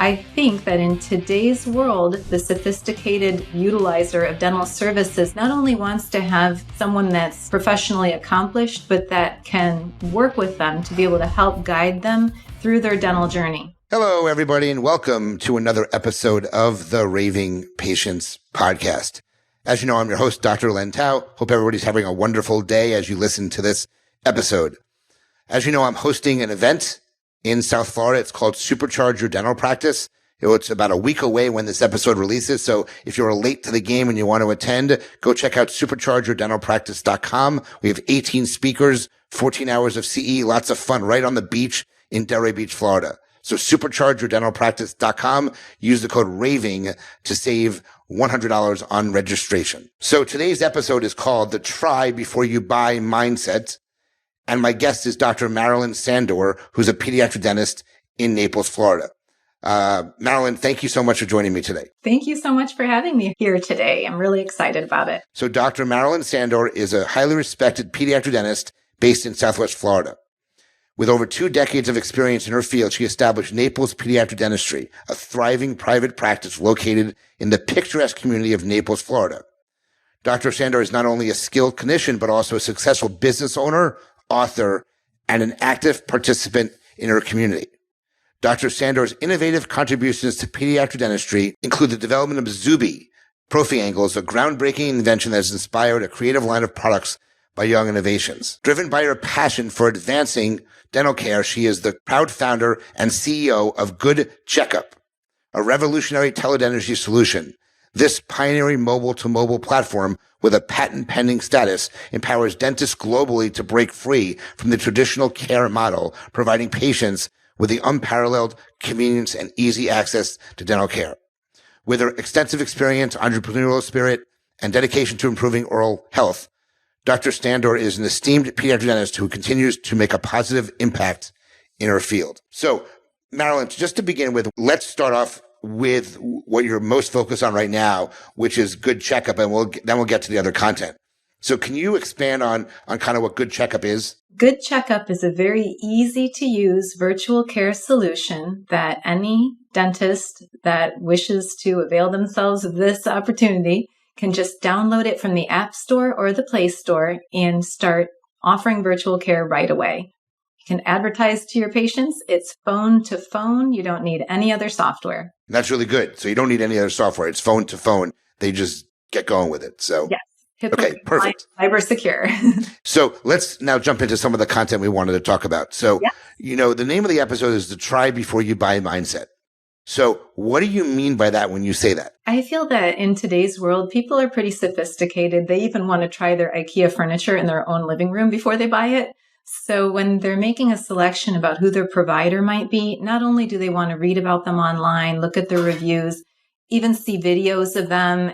I think that in today's world, the sophisticated utilizer of dental services not only wants to have someone that's professionally accomplished, but that can work with them to be able to help guide them through their dental journey. Hello, everybody, and welcome to another episode of the Raving Patients Podcast. As you know, I'm your host, Dr. Len Tao. Hope everybody's having a wonderful day as you listen to this episode. As you know, I'm hosting an event in South Florida. It's called Supercharge Your Dental Practice. It's about a week away when this episode releases. So if you're late to the game and you want to attend, go check out superchargeyourdentalpractice.com. We have 18 speakers, 14 hours of CE, lots of fun right on the beach in Delray Beach, Florida. So superchargeyourdentalpractice.com. Use the code RAVING to save $100 on registration. So today's episode is called the Try Before You Buy Mindset. And my guest is Dr. Marilyn Sandor, who's a pediatric dentist in Naples, Florida. Marilyn, thank you so much for joining me today. Thank you so much for having me here today. I'm really excited about it. So Dr. Marilyn Sandor is a highly respected pediatric dentist based in Southwest Florida. With over 2 decades of experience in her field, she established Naples Pediatric Dentistry, a thriving private practice located in the picturesque community of Naples, Florida. Dr. Sandor is not only a skilled clinician, but also a successful business owner, author, and an active participant in her community. Dr. Sandor's innovative contributions to pediatric dentistry include the development of Zuby Prophy Angles, a groundbreaking invention that has inspired a creative line of products by Young Innovations. Driven by her passion for advancing dental care, she is the proud founder and CEO of GoodCheckup, a revolutionary teledentistry solution. This pioneering mobile-to-mobile platform with a patent-pending status empowers dentists globally to break free from the traditional care model, providing patients with the unparalleled convenience and easy access to dental care. With her extensive experience, entrepreneurial spirit, and dedication to improving oral health, Dr. Sandor is an esteemed pediatric dentist who continues to make a positive impact in her field. So, Marilyn, just to begin with, let's start off with what you're most focused on right now, which is GoodCheckup, and then we'll get to the other content. So can you expand on kind of what GoodCheckup is? GoodCheckup is a very easy to use virtual care solution that any dentist that wishes to avail themselves of this opportunity can just download it from the App Store or the Play Store and start offering virtual care right away. You can advertise to your patients. It's phone to phone. You don't need any other software. That's really good. So you don't need any other software. It's phone to phone. They just get going with it. So yes. Okay, perfect. Cyber secure. So let's now jump into some of the content we wanted to talk about. So, the name of the episode is the Try Before You Buy Mindset. So what do you mean by that when you say that? I feel that in today's world, people are pretty sophisticated. They even want to try their IKEA furniture in their own living room before they buy it. So when they're making a selection about who their provider might be, not only do they want to read about them online, look at their reviews, even see videos of them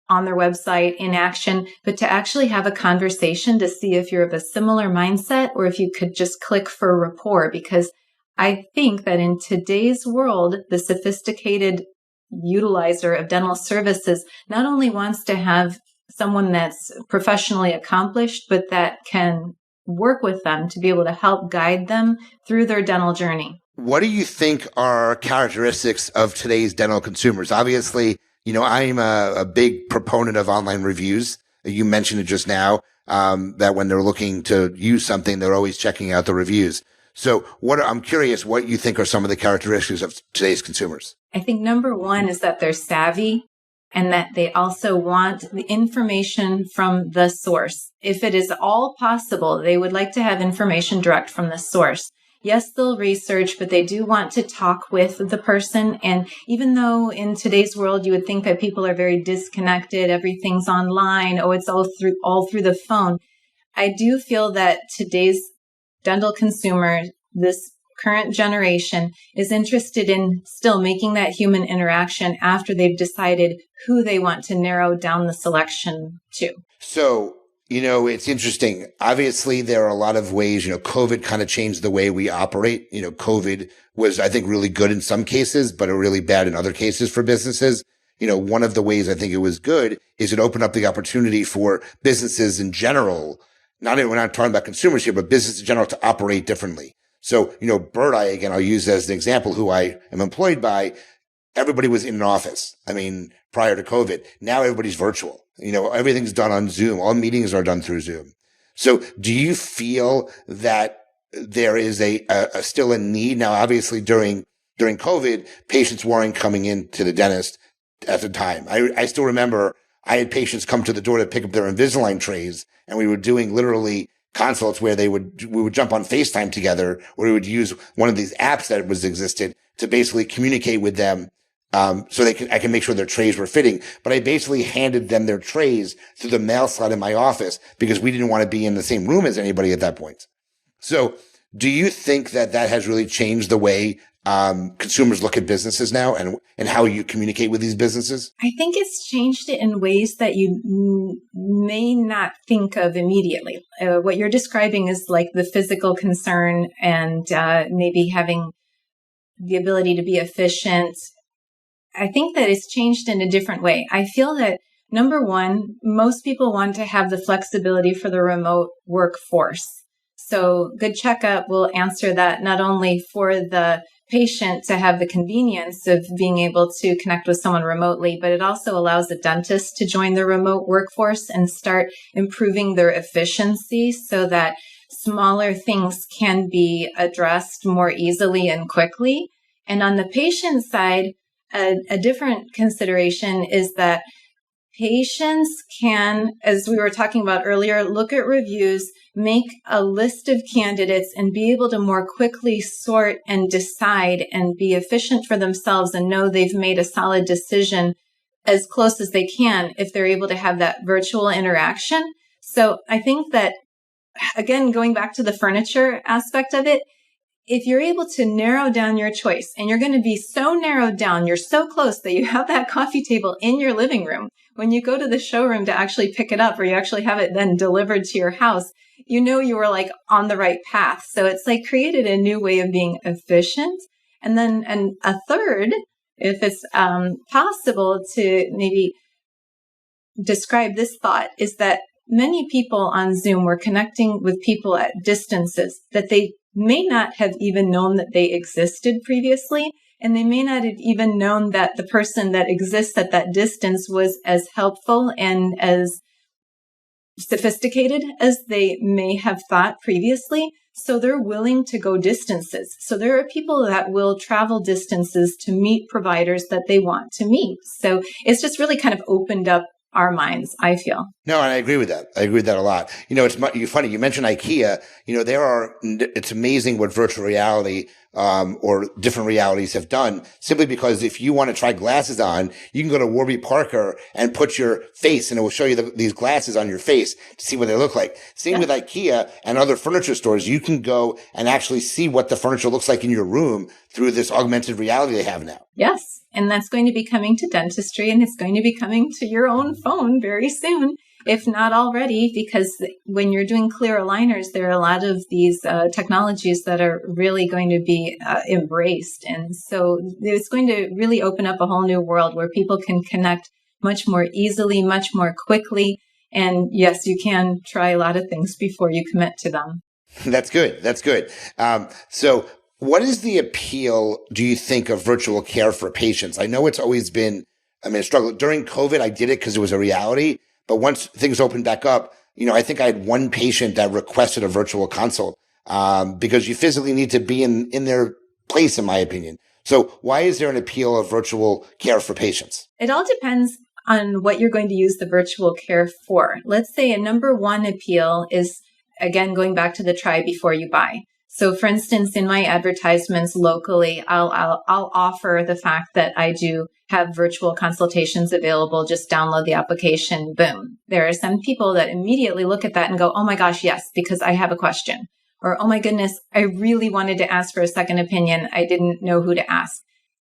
on their website in action, but to actually have a conversation to see if you're of a similar mindset or if you could just click for rapport. Because I think that in today's world, the sophisticated utilizer of dental services not only wants to have someone that's professionally accomplished, but that can work with them to be able to help guide them through their dental journey. What do you think are characteristics of today's dental consumers? Obviously, I'm a big proponent of online reviews. You mentioned it just now, that when they're looking to use something, they're always checking out the reviews. So I'm curious what you think are some of the characteristics of today's consumers. I think number one is that they're savvy and that they also want the information from the source. If it is all possible, they would like to have information direct from the source. Yes, they'll research, but they do want to talk with the person. And even though in today's world, you would think that people are very disconnected, everything's online, it's all through the phone. I do feel that today's dental consumer, this current generation, is interested in still making that human interaction after they've decided who they want to narrow down the selection to. So, it's interesting. Obviously, there are a lot of ways, COVID kind of changed the way we operate. COVID was, I think, really good in some cases, but really bad in other cases for businesses. One of the ways I think it was good is it opened up the opportunity for businesses in general. We're not talking about consumers here, but business in general to operate differently. So, Bird Eye, again, I'll use as an example, who I am employed by. Everybody was in an office. I mean, prior to COVID. Now everybody's virtual. Everything's done on Zoom. All meetings are done through Zoom. So do you feel that there is a still a need now? Obviously, during COVID, patients weren't coming in to the dentist at the time. I still remember I had patients come to the door to pick up their Invisalign trays, and we were doing literally consults where we would jump on FaceTime together, or we would use one of these apps that existed to basically communicate with them. So I can make sure their trays were fitting, but I basically handed them their trays through the mail slot in my office because we didn't want to be in the same room as anybody at that point. So do you think that has really changed the way consumers look at businesses now and how you communicate with these businesses? I think it's changed it in ways that you may not think of immediately. What you're describing is like the physical concern and maybe having the ability to be efficient. I think that it's changed in a different way. I feel that, number one, most people want to have the flexibility for the remote workforce. So GoodCheckup will answer that not only for the patient to have the convenience of being able to connect with someone remotely, but it also allows the dentist to join the remote workforce and start improving their efficiency so that smaller things can be addressed more easily and quickly. And on the patient side, a different consideration is that patients can, as we were talking about earlier, look at reviews, make a list of candidates, and be able to more quickly sort and decide and be efficient for themselves and know they've made a solid decision as close as they can if they're able to have that virtual interaction. So I think that, again, going back to the furniture aspect of it, if you're able to narrow down your choice, and you're going to be so narrowed down, you're so close that you have that coffee table in your living room, when you go to the showroom to actually pick it up, or you actually have it then delivered to your house, you were like on the right path. So it's like created a new way of being efficient. And then, and a third, if it's possible to maybe describe this thought, is that many people on Zoom were connecting with people at distances that they may not have even known that they existed previously. And they may not have even known that the person that exists at that distance was as helpful and as sophisticated as they may have thought previously. So they're willing to go distances. So there are people that will travel distances to meet providers that they want to meet. So it's just really kind of opened up our minds, I feel. No, and I agree with that. I agree with that a lot. It's funny. You mentioned IKEA. It's amazing what virtual reality, or different realities have done, simply because if you want to try glasses on, you can go to Warby Parker and put your face and it will show you these glasses on your face to see what they look like. Same with IKEA and other furniture stores. You can go and actually see what the furniture looks like in your room through this augmented reality they have now. Yes. And that's going to be coming to dentistry, and it's going to be coming to your own phone very soon, if not already, because when you're doing clear aligners, there are a lot of these technologies that are really going to be embraced. And so it's going to really open up a whole new world where people can connect much more easily, much more quickly. And yes, you can try a lot of things before you commit to them. That's good. That's good. So what is the appeal, do you think, of virtual care for patients? I know it's always been, a struggle. During COVID, I did it because it was a reality. But once things opened back up, I think I had one patient that requested a virtual consult, because you physically need to be in their place, in my opinion. So why is there an appeal of virtual care for patients? It all depends on what you're going to use the virtual care for. Let's say a number one appeal is, again, going back to the try before you buy. So for instance, in my advertisements locally, I'll offer the fact that I do have virtual consultations available. Just download the application. Boom. There are some people that immediately look at that and go, oh my gosh, yes, because I have a question. Or, oh my goodness, I really wanted to ask for a second opinion. I didn't know who to ask.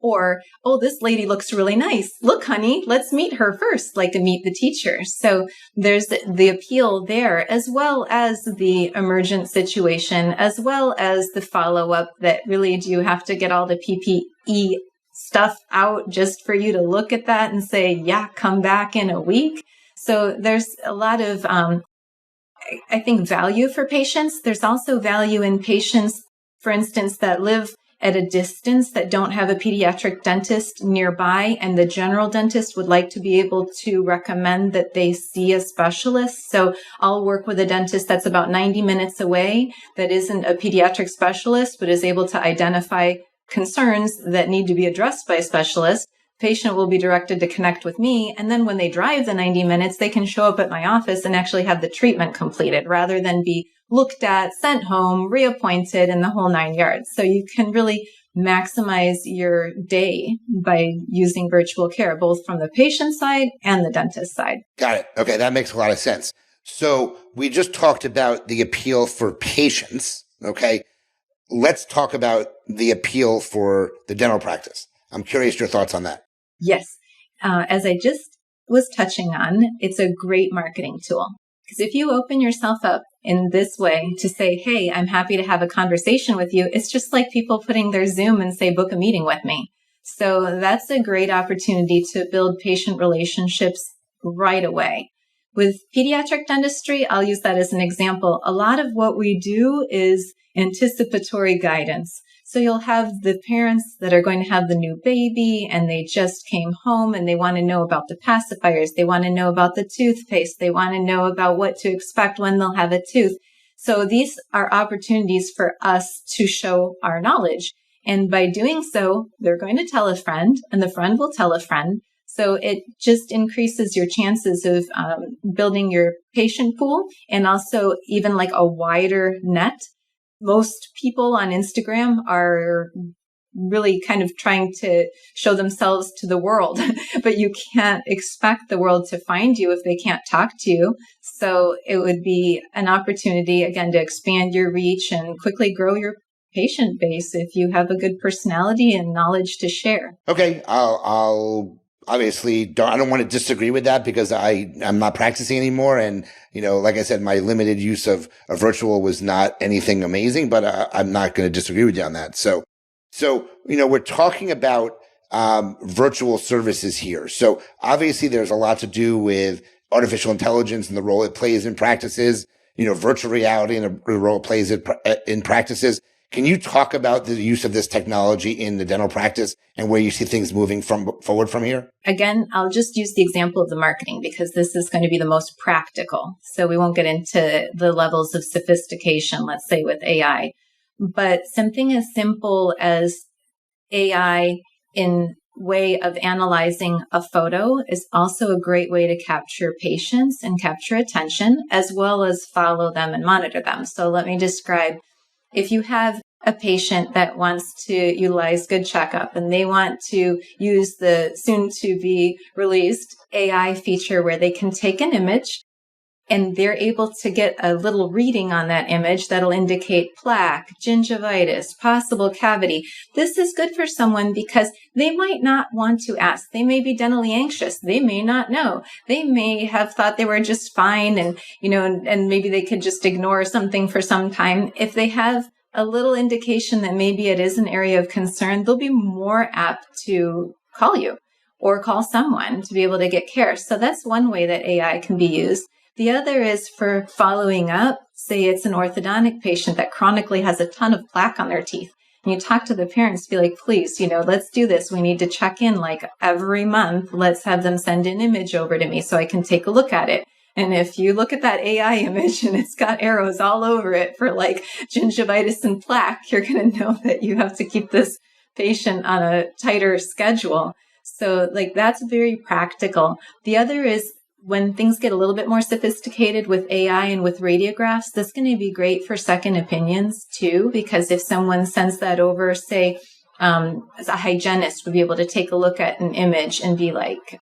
Or, oh, this lady looks really nice. Look, honey, let's meet her first, like to meet the teacher. So there's the appeal there, as well as the emergent situation, as well as the follow-up that really, do you have to get all the PPE stuff out just for you to look at that and say, yeah, come back in a week. So there's a lot of, I think, value for patients. There's also value in patients for instance, that live at a distance that don't have a pediatric dentist nearby, and the general dentist would like to be able to recommend that they see a specialist. So I'll work with a dentist that's about 90 minutes away that isn't a pediatric specialist, but is able to identify concerns that need to be addressed by a specialist. Patient will be directed to connect with me. And then when they drive the 90 minutes, they can show up at my office and actually have the treatment completed rather than be looked at, sent home, reappointed, and the whole 9 yards. So you can really maximize your day by using virtual care, both from the patient side and the dentist side. Got it. Okay. That makes a lot of sense. So we just talked about the appeal for patients. Okay. Let's talk about the appeal for the dental practice. I'm curious your thoughts on that. Yes. As I just was touching on, it's a great marketing tool. Because if you open yourself up in this way to say, hey, I'm happy to have a conversation with you, it's just like people putting their Zoom and say, book a meeting with me. So that's a great opportunity to build patient relationships right away. With pediatric dentistry, I'll use that as an example. A lot of what we do is anticipatory guidance. So you'll have the parents that are going to have the new baby and they just came home and they want to know about the pacifiers. They want to know about the toothpaste. They want to know about what to expect when they'll have a tooth. So these are opportunities for us to show our knowledge. And by doing so, they're going to tell a friend and the friend will tell a friend. So it just increases your chances of building your patient pool and also even like a wider net. Most people on Instagram are really kind of trying to show themselves to the world, but you can't expect the world to find you if they can't talk to you. So it would be an opportunity, again, to expand your reach and quickly grow your patient base if you have a good personality and knowledge to share. Okay. I'll obviously I don't want to disagree with that because I'm not practicing anymore. And, like I said, my limited use of virtual was not anything amazing, but I'm not going to disagree with you on that. So, we're talking about, virtual services here. So obviously there's a lot to do with artificial intelligence and the role it plays in practices, virtual reality and the role it plays in practices. Can you talk about the use of this technology in the dental practice and where you see things moving forward from here? Again, I'll just use the example of the marketing because this is going to be the most practical. So we won't get into the levels of sophistication, let's say with AI, but something as simple as AI in way of analyzing a photo is also a great way to capture patients and capture attention as well as follow them and monitor them. So let me describe. If you have a patient that wants to utilize GoodCheckup and they want to use the soon to be released AI feature where they can take an image and they're able to get a little reading on that image that'll indicate plaque, gingivitis, possible cavity. This is good for someone because they might not want to ask. They may be dentally anxious. They may not know. They may have thought they were just fine and, and maybe they could just ignore something for some time. If they have a little indication that maybe it is an area of concern, they'll be more apt to call you or call someone to be able to get care. So that's one way that AI can be used. The other is for following up. Say it's an orthodontic patient that chronically has a ton of plaque on their teeth. And you talk to the parents, be like, please, let's do this. We need to check in like every month. Let's have them send an image over to me so I can take a look at it. And if you look at that AI image and it's got arrows all over it for like gingivitis and plaque, you're going to know that you have to keep this patient on a tighter schedule. So like that's very practical. The other is when things get a little bit more sophisticated with AI and with radiographs, that's going to be great for second opinions too, because if someone sends that over, say, as a hygienist would be able to take a look at an image and be like,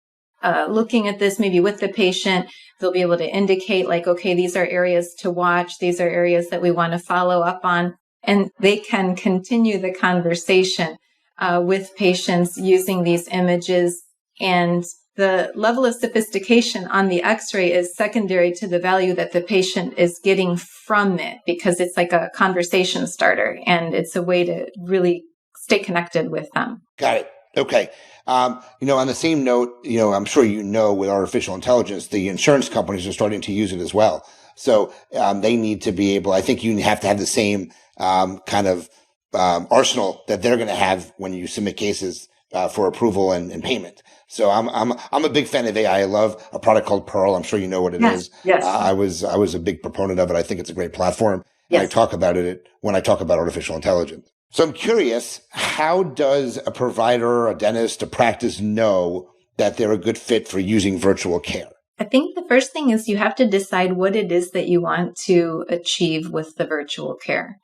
looking at this maybe with the patient, they'll be able to indicate like, okay, these are areas to watch. These are areas that we want to follow up on. And they can continue the conversation with patients using these images. And the level of sophistication on the X-ray is secondary to the value that the patient is getting from it because it's like a conversation starter and it's a way to really stay connected with them. Got it. Okay. On the same note, I'm sure with artificial intelligence, the insurance companies are starting to use it as well. So they need to be able, I think you have to have the same kind of arsenal that they're going to have when you submit cases for approval and payment. So I'm a big fan of AI. I love a product called Pearl. I'm sure you know what it is. Yes. I was a big proponent of it. I think it's a great platform. And Yes. I talk about it when I talk about artificial intelligence. So I'm curious, how does a provider, a dentist, a practice know that they're a good fit for using virtual care? I think the first thing is you have to decide what it is that you want to achieve with the virtual care,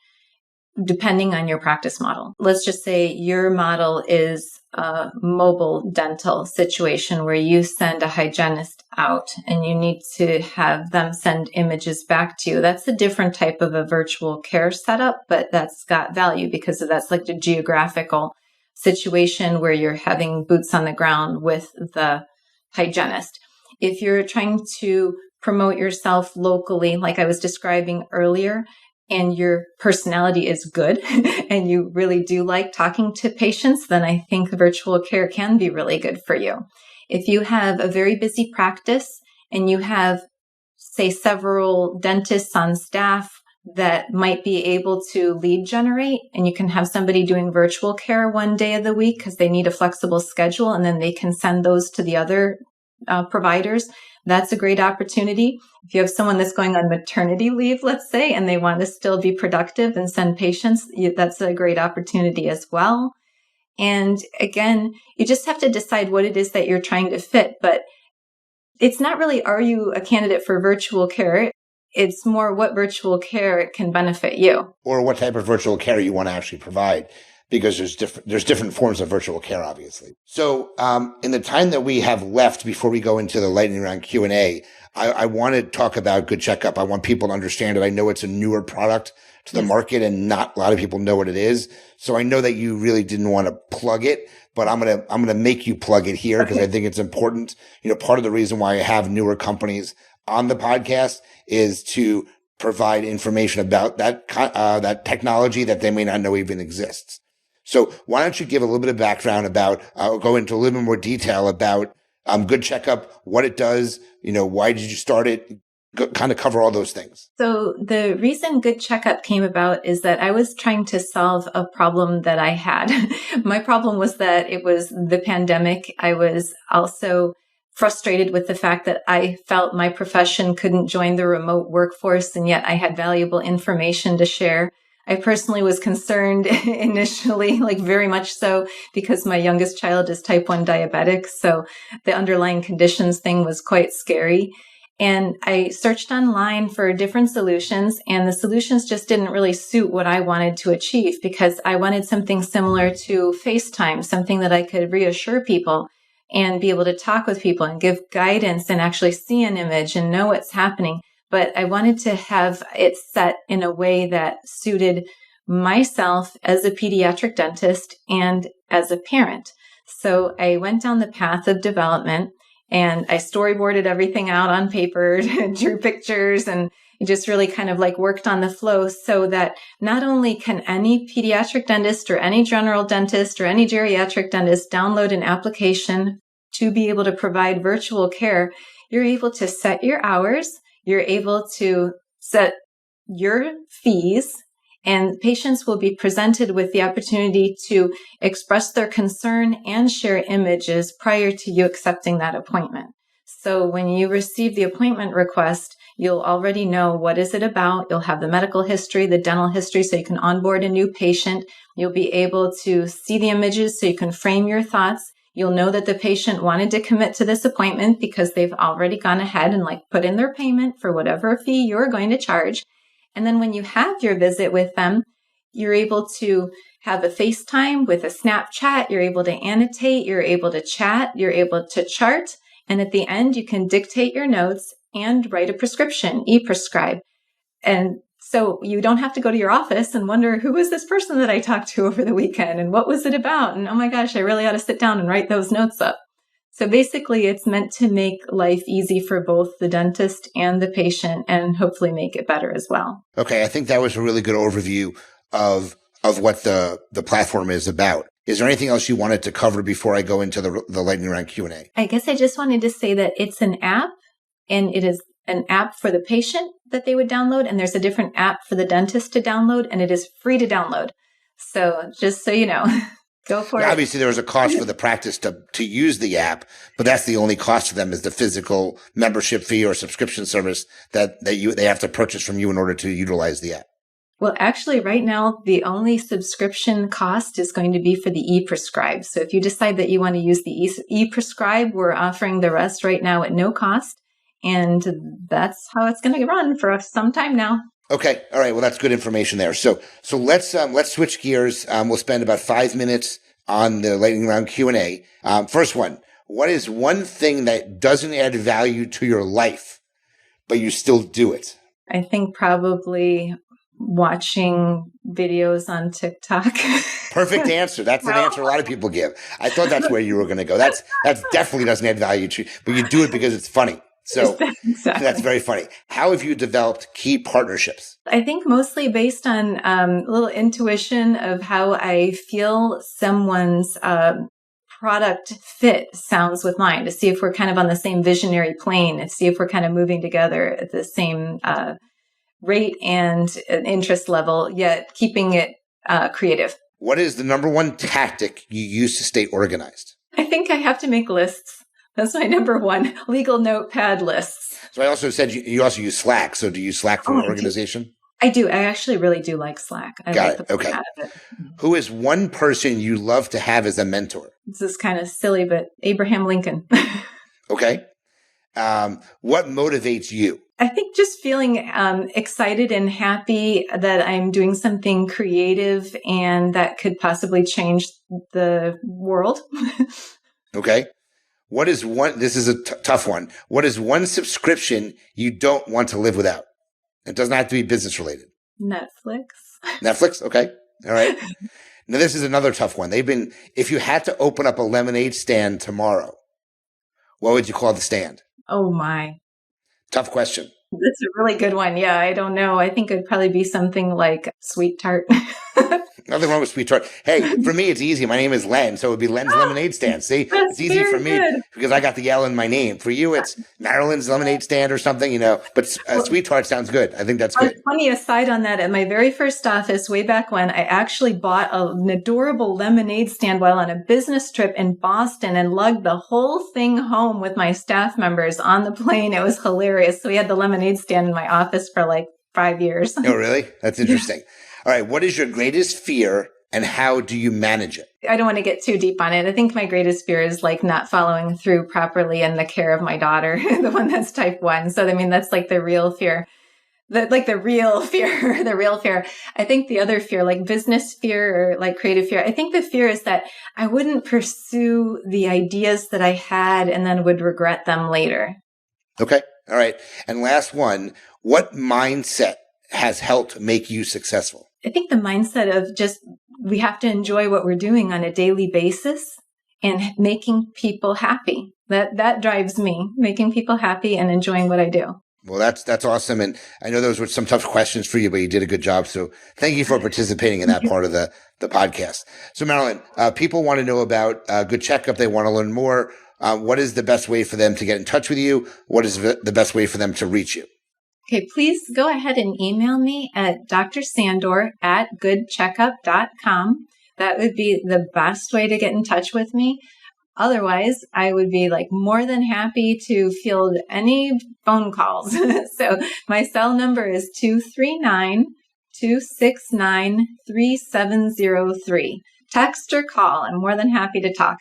depending on your practice model. Let's just say your model is a mobile dental situation where you send a hygienist out and you need to have them send images back to you. That's a different type of a virtual care setup, but that's got value because that's like the geographical situation where you're having boots on the ground with the hygienist. If you're trying to promote yourself locally, like I was describing earlier, and your personality is good and you really do like talking to patients, then I think virtual care can be really good for you. If you have a very busy practice and you have, say, several dentists on staff that might be able to lead generate, and you can have somebody doing virtual care one day of the week because they need a flexible schedule, and then they can send those to the other providers, that's a great opportunity. If you have someone that's going on maternity leave, let's say, and they want to still be productive and send patients, that's a great opportunity as well. And again, you just have to decide what it is that you're trying to fit. But it's not really, are you a candidate for virtual care? It's more what virtual care can benefit you. Or what type of virtual care you want to actually provide. Because there's different forms of virtual care, obviously. So, in the time that we have left before we go into the lightning round Q&A, I want to talk about GoodCheckup. I want people to understand it. I know it's a newer product to the market and not a lot of people know what it is. So I know that you really didn't want to plug it, but I'm going to make you plug it here because I think it's important. You know, part of the reason why I have newer companies on the podcast is to provide information about that technology that they may not know even exists. So why don't you give a little bit of background about, go into a little bit more detail about GoodCheckup, what it does, why did you start it, kind of cover all those things. So the reason GoodCheckup came about is that I was trying to solve a problem that I had. My problem was that it was the pandemic. I was also frustrated with the fact that I felt my profession couldn't join the remote workforce, and yet I had valuable information to share. I personally was concerned initially, like very much so, because my youngest child is type 1 diabetic. So the underlying conditions thing was quite scary. And I searched online for different solutions, and the solutions just didn't really suit what I wanted to achieve because I wanted something similar to FaceTime, something that I could reassure people and be able to talk with people and give guidance and actually see an image and know what's happening. But I wanted to have it set in a way that suited myself as a pediatric dentist and as a parent. So I went down the path of development and I storyboarded everything out on paper, drew pictures, and just really kind of like worked on the flow so that not only can any pediatric dentist or any general dentist or any geriatric dentist download an application to be able to provide virtual care, you're able to set your hours. You're able to set your fees, and patients will be presented with the opportunity to express their concern and share images prior to you accepting that appointment. So when you receive the appointment request, you'll already know what is it about. You'll have the medical history, the dental history, so you can onboard a new patient. You'll be able to see the images so you can frame your thoughts. You'll know that the patient wanted to commit to this appointment because they've already gone ahead and put in their payment for whatever fee you're going to charge. And then when you have your visit with them, you're able to have a FaceTime with a Snapchat. You're able to annotate. You're able to chat. You're able to chart. And at the end, you can dictate your notes and write a prescription, e-prescribe. And so you don't have to go to your office and wonder, who was this person that I talked to over the weekend and what was it about? And oh my gosh, I really ought to sit down and write those notes up. So basically, it's meant to make life easy for both the dentist and the patient and hopefully make it better as well. Okay, I think that was a really good overview of what the platform is about. Is there anything else you wanted to cover before I go into the lightning round Q&A? I guess I just wanted to say that it's an app, and it is an app for the patient that they would download, and there's a different app for the dentist to download, and it is free to download. So just so you know, go for it. Obviously, there was a cost for the practice to use the app, but that's the only cost for them is the physical membership fee or subscription service that they have to purchase from you in order to utilize the app. Well, actually, right now, the only subscription cost is going to be for the e-prescribe. So if you decide that you want to use the e-prescribe, we're offering the rest right now at no cost. And that's how it's going to run for some time now. Okay. All right. Well, that's good information there. So let's switch gears. We'll spend about 5 minutes on the lightning round Q&A. First one, what is one thing that doesn't add value to your life, but you still do it? I think probably watching videos on TikTok. Perfect answer. That's an answer a lot of people give. I thought that's where you were going to go. That's definitely doesn't add value to you, but you do it because it's funny. So exactly. That's very funny. How have you developed key partnerships? I think mostly based on a little intuition of how I feel someone's product fit sounds with mine, to see if we're kind of on the same visionary plane, and see if we're kind of moving together at the same rate and interest level, yet keeping it creative. What is the number one tactic you use to stay organized? I think I have to make lists. That's my number one, legal notepad lists. So I also said you also use Slack. So do you use Slack for organization? I do. I actually really do like Slack. I Got like it. Okay. Who is one person you love to have as a mentor? This is kind of silly, but Abraham Lincoln. Okay. What motivates you? I think just feeling excited and happy that I'm doing something creative and that could possibly change the world. Okay. What is one, this is a tough one. What is one subscription you don't want to live without? It doesn't have to be business related. Netflix. Netflix? Okay. All right. Now, this is another tough one. If you had to open up a lemonade stand tomorrow, what would you call the stand? Oh, my. Tough question. That's a really good one. Yeah, I don't know. I think it'd probably be something like Sweet Tart. Nothing wrong with Sweet Tart. Hey, for me, it's easy. My name is Len, so it would be Len's Lemonade Stand. See, it's easy for me because I got the L in my name. For you, it's Marilyn's Lemonade Stand or something, But Sweet Tart sounds good. I think that's good. Funny aside on that, at my very first office way back when, I actually bought an adorable lemonade stand while on a business trip in Boston and lugged the whole thing home with my staff members on the plane. It was hilarious. So we had the lemonade stand in my office for like 5 years. Oh, really? That's interesting. All right. What is your greatest fear and how do you manage it? I don't want to get too deep on it. I think my greatest fear is like not following through properly in the care of my daughter, the one that's type 1. So, I mean, that's like the real fear. The real fear. I think the other fear, like business fear or like creative fear, I think the fear is that I wouldn't pursue the ideas that I had and then would regret them later. Okay. All right. And last one, what mindset has helped make you successful? I think the mindset of just, we have to enjoy what we're doing on a daily basis and making people happy. That drives me, making people happy and enjoying what I do. Well, that's awesome. And I know those were some tough questions for you, but you did a good job. So thank you for participating in that part of the podcast. So Marilyn, people want to know about GoodCheckup. They want to learn more. What is the best way for them to get in touch with you? What is the best way for them to reach you? Okay, please go ahead and email me at drsandor@goodcheckup.com. That would be the best way to get in touch with me. Otherwise, I would be like more than happy to field any phone calls. So my cell number is 239-269-3703. Text or call. I'm more than happy to talk.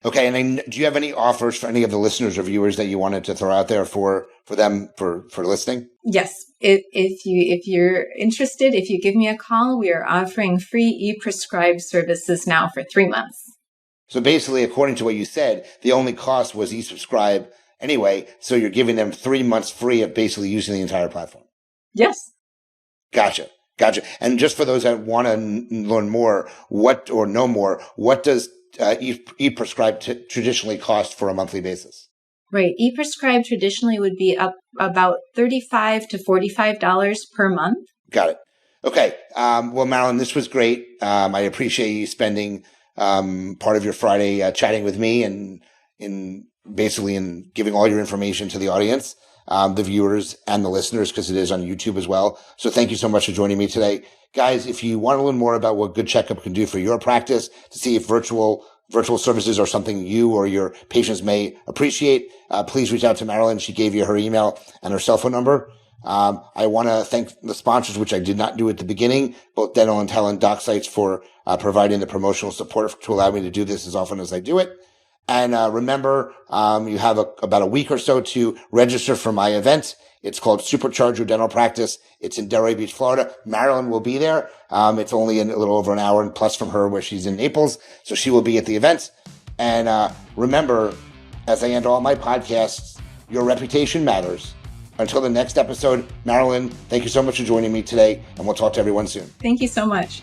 Okay. And do you have any offers for any of the listeners or viewers that you wanted to throw out there for them for listening? Yes. If you're interested, if you give me a call, we are offering free e-prescribe services now for 3 months. So basically, according to what you said, the only cost was e-subscribe anyway. So you're giving them 3 months free of basically using the entire platform. Yes. Gotcha. And just for those that want to learn more, what does e-prescribe traditionally cost for a monthly basis? Right. E-prescribe traditionally would be up about $35 to $45 per month. Got it. Okay. Well, Marilyn, this was great. I appreciate you spending part of your Friday chatting with me and in giving all your information to the audience, the viewers and the listeners, because it is on YouTube as well. So thank you so much for joining me today. Guys, if you want to learn more about what Good Checkup can do for your practice, to see if virtual services are something you or your patients may appreciate, please reach out to Marilyn. She gave you her email and her cell phone number. I want to thank the sponsors, which I did not do at the beginning, both Dental and Tele and Doc Sites, for providing the promotional support to allow me to do this as often as I do it. And remember, you have about a week or so to register for my event. It's called Supercharge Your Dental Practice. It's in Delray Beach, Florida. Marilyn will be there. It's only a little over an hour and plus from her, where she's in Naples. So she will be at the event. And remember, as I end all my podcasts, your reputation matters. Until the next episode, Marilyn, thank you so much for joining me today, and we'll talk to everyone soon. Thank you so much.